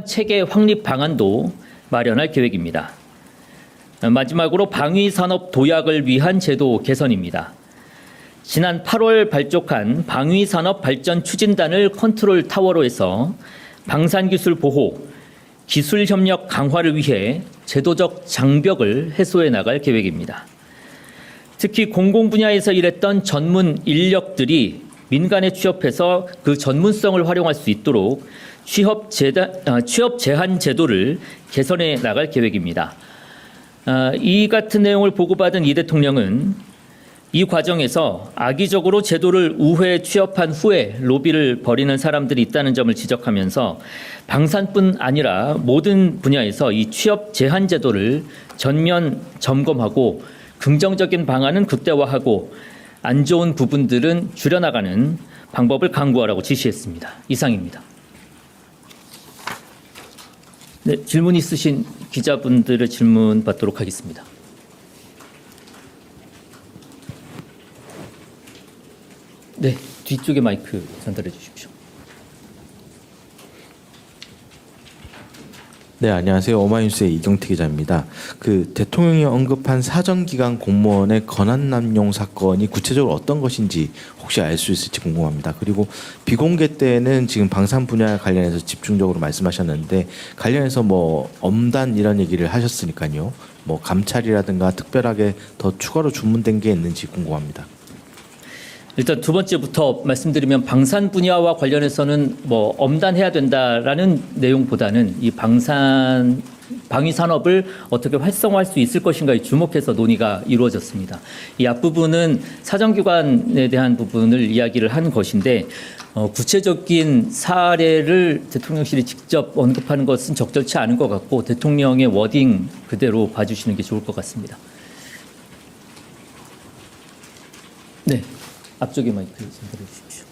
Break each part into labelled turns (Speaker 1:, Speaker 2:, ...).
Speaker 1: 체계 확립 방안도 마련할 계획입니다. 마지막으로 방위산업 도약을 위한 제도 개선입니다. 지난 8월 발족한 방위산업 발전 추진단을 컨트롤 타워로 해서 방산기술 보호, 기술 협력 강화를 위해 제도적 장벽을 해소해 나갈 계획입니다. 특히 공공 분야에서 일했던 전문 인력들이 민간에 취업해서 그 전문성을 활용할 수 있도록 취업 제한 제도를 개선해 나갈 계획입니다. 이 같은 내용을 보고받은 이 대통령은 이 과정에서 악의적으로 제도를 우회 취업한 후에 로비를 벌이는 사람들이 있다는 점을 지적하면서 방산뿐 아니라 모든 분야에서 이 취업 제한 제도를 전면 점검하고 긍정적인 방안은 극대화하고 안 좋은 부분들은 줄여나가는 방법을 강구하라고 지시했습니다. 이상입니다. 네, 질문 있으신 기자분들의 질문 받도록 하겠습니다. 네, 뒤쪽에 마이크 전달해 주십시오.
Speaker 2: 네, 안녕하세요. 오마이뉴스의 이경태 기자입니다. 그 대통령이 언급한 사정기관 공무원의 권한남용 사건이 구체적으로 어떤 것인지 혹시 알 수 있을지 궁금합니다. 그리고 비공개 때는 지금 방산 분야 관련해서 집중적으로 말씀하셨는데 관련해서 뭐 엄단 이런 얘기를 하셨으니까요. 뭐 감찰이라든가 특별하게 더 추가로 주문된 게 있는지 궁금합니다.
Speaker 1: 일단 두 번째부터 말씀드리면 방산 분야와 관련해서는 뭐 엄단해야 된다라는 내용보다는 이 방위 산업을 어떻게 활성화할 수 있을 것인가에 주목해서 논의가 이루어졌습니다. 이 앞부분은 사정기관에 대한 부분을 이야기를 한 것인데 구체적인 사례를 대통령실이 직접 언급하는 것은 적절치 않은 것 같고 대통령의 워딩 그대로 봐주시는 게 좋을 것 같습니다. 네. 앞쪽에 마이크 전달해 주십시오.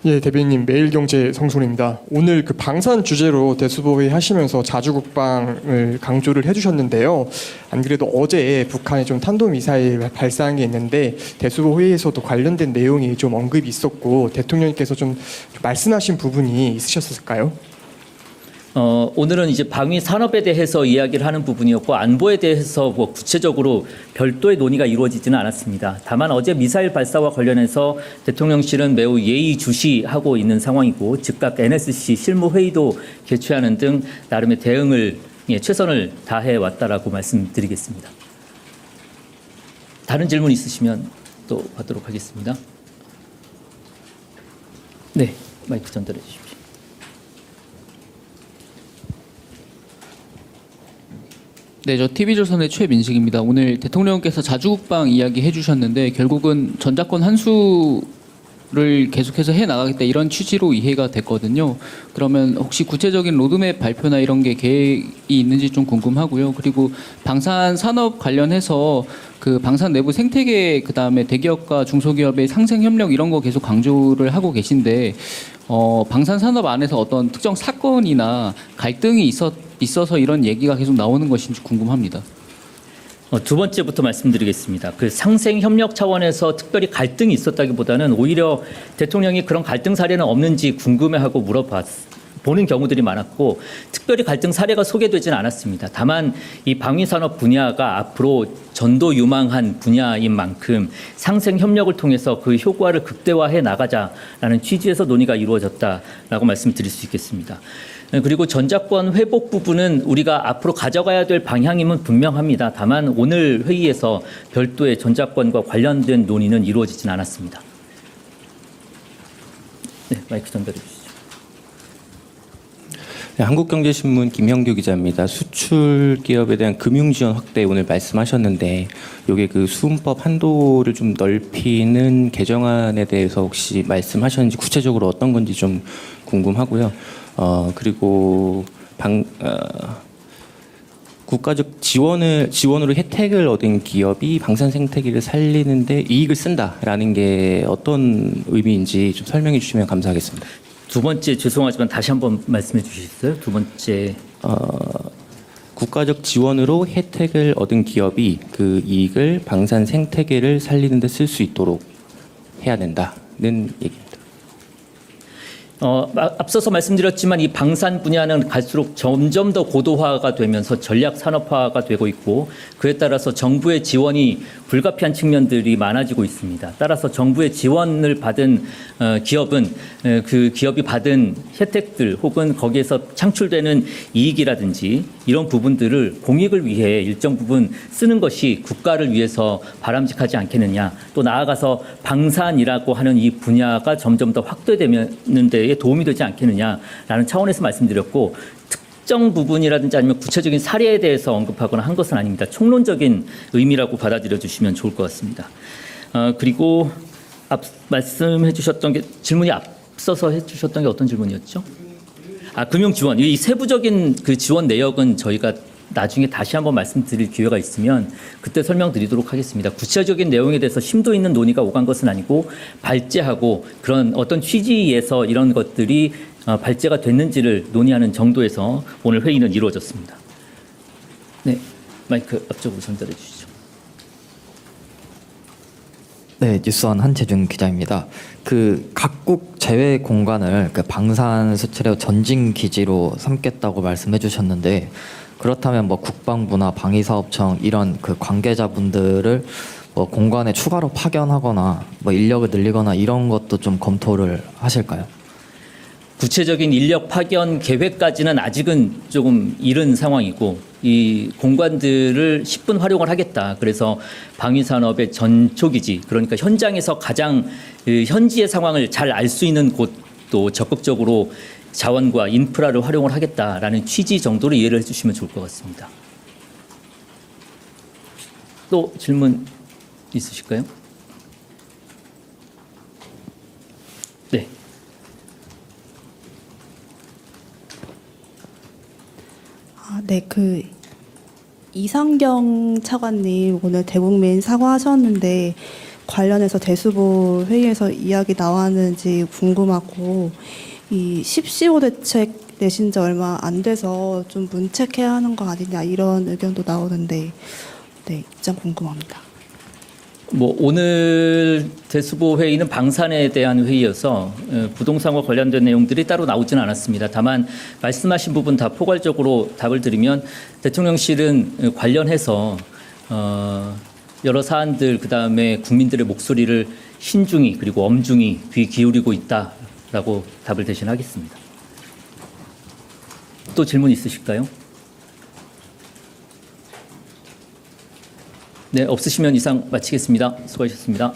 Speaker 3: 예, 대변인님 매일경제 성순입니다. 오늘 그 방산 주제로 대수보회 하시면서 자주국방을 강조를 해주셨는데요. 안 그래도 어제 북한이 좀 탄도미사일 발사한 게 있는데 대수보회에서도 관련된 내용이 좀 언급이 있었고 대통령님께서 좀 말씀하신 부분이 있으셨을까요?
Speaker 1: 오늘은 이제 방위 산업에 대해서 이야기를 하는 부분이었고 안보에 대해서 뭐 구체적으로 별도의 논의가 이루어지지는 않았습니다. 다만 어제 미사일 발사와 관련해서 대통령실은 매우 예의주시하고 있는 상황이고 즉각 NSC 실무회의도 개최하는 등 나름의 대응을 최선을 다해 왔다라고 말씀드리겠습니다. 다른 질문 있으시면 또 받도록 하겠습니다. 네, 마이크 전달해 주십시오.
Speaker 4: 네, 저 TV조선의 최민식입니다. 오늘 대통령께서 자주국방 이야기 해주셨는데 결국은 전작권 환수를 계속해서 해나가겠다 이런 취지로 이해가 됐거든요. 그러면 혹시 구체적인 로드맵 발표나 이런 게 계획이 있는지 좀 궁금하고요. 그리고 방산 산업 관련해서 그 방산 내부 생태계 그다음에 대기업과 중소기업의 상생 협력 이런 거 계속 강조를 하고 계신데 방산 산업 안에서 어떤 특정 사건이나 갈등이 있어서 이런 얘기가 계속 나오는 것인지 궁금합니다.
Speaker 1: 두 번째부터 말씀드리겠습니다. 그 상생 협력 차원에서 특별히 갈등이 있었다기보다는 오히려 대통령이 그런 갈등 사례는 없는지 궁금해하고 보는 경우들이 많았고 특별히 갈등 사례가 소개되지는 않았습니다. 다만 이 방위산업 분야가 앞으로 전도 유망한 분야인 만큼 상생 협력을 통해서 그 효과를 극대화해 나가자라는 취지에서 논의가 이루어졌다라고 말씀드릴 수 있겠습니다. 그리고 전작권 회복 부분은 우리가 앞으로 가져가야 될 방향임은 분명합니다. 다만 오늘 회의에서 별도의 전작권과 관련된 논의는 이루어지진 않았습니다. 네, 마이크 전달해 주시죠.
Speaker 5: 네, 한국경제신문 김형규 기자입니다. 수출 기업에 대한 금융 지원 확대 오늘 말씀하셨는데 이게 그 수은법 한도를 좀 넓히는 개정안에 대해서 혹시 말씀하셨는지 구체적으로 어떤 건지 좀 궁금하고요. 그리고 국가적 지원으로 혜택을 얻은 기업이 방산 생태계를 살리는데 이익을 쓴다라는 게 어떤 의미인지 좀 설명해 주시면 감사하겠습니다.
Speaker 1: 두 번째 죄송하지만 다시 한번 말씀해 주시겠어요? 두 번째
Speaker 5: 국가적 지원으로 혜택을 얻은 기업이 그 이익을 방산 생태계를 살리는 데 쓸 수 있도록 해야 된다는 얘기입니다.
Speaker 1: 앞서서 말씀드렸지만 이 방산 분야는 갈수록 점점 더 고도화가 되면서 전략 산업화가 되고 있고 그에 따라서 정부의 지원이 불가피한 측면들이 많아지고 있습니다. 따라서 정부의 지원을 받은 기업은 그 기업이 받은 혜택들 혹은 거기에서 창출되는 이익이라든지 이런 부분들을 공익을 위해 일정 부분 쓰는 것이 국가를 위해서 바람직하지 않겠느냐. 또 나아가서 방산이라고 하는 이 분야가 점점 더 확대되는 데에 도움이 되지 않겠느냐라는 차원에서 말씀드렸고 특정 부분이라든지 아니면 구체적인 사례에 대해서 언급하거나 한 것은 아닙니다. 총론적인 의미라고 받아들여 주시면 좋을 것 같습니다. 그리고 말씀해 주셨던 게 질문이 앞서서 해 주셨던 게 어떤 질문이었죠? 금융 지원. 이 세부적인 그 지원 내역은 저희가 나중에 다시 한번 말씀드릴 기회가 있으면 그때 설명드리도록 하겠습니다. 구체적인 내용에 대해서 심도 있는 논의가 오간 것은 아니고 발제하고 그런 어떤 취지에서 이런 것들이 발제가 됐는지를 논의하는 정도에서 오늘 회의는 이루어졌습니다. 네, 마이크 앞쪽으로 전달해 주시죠.
Speaker 6: 네, 뉴스원 한재준 기자입니다. 그 각국 제외 공간을 그 방산 수출의 전진 기지로 삼겠다고 말씀해 주셨는데 그렇다면 뭐 국방부나 방위사업청 이런 그 관계자분들을 뭐 공간에 추가로 파견하거나 뭐 인력을 늘리거나 이런 것도 좀 검토를 하실까요?
Speaker 1: 구체적인 인력 파견 계획까지는 아직은 조금 이른 상황이고 이 공간들을 10분 활용을 하겠다. 그래서 방위산업의 전초기지 그러니까 현장에서 가장 현지의 상황을 잘 알 수 있는 곳도 적극적으로 자원과 인프라를 활용을 하겠다라는 취지 정도로 이해를 해주시면 좋을 것 같습니다. 또 질문 있으실까요? 네.
Speaker 7: 네, 이상경 차관님 오늘 대국민 사과하셨는데 관련해서 대수보 회의에서 이야기 나왔는지 궁금하고 이 10.15 대책 내신 지 얼마 안 돼서 좀 문책해야 하는 거 아니냐 이런 의견도 나오는데 네, 입장 궁금합니다.
Speaker 1: 오늘 대수보 회의는 방산에 대한 회의여서 부동산과 관련된 내용들이 따로 나오지는 않았습니다. 다만 말씀하신 부분 다 포괄적으로 답을 드리면 대통령실은 관련해서 여러 사안들 그다음에 국민들의 목소리를 신중히 그리고 엄중히 귀 기울이고 있다라고 답을 대신하겠습니다. 또 질문 있으실까요? 네, 없으시면 이상 마치겠습니다. 수고하셨습니다.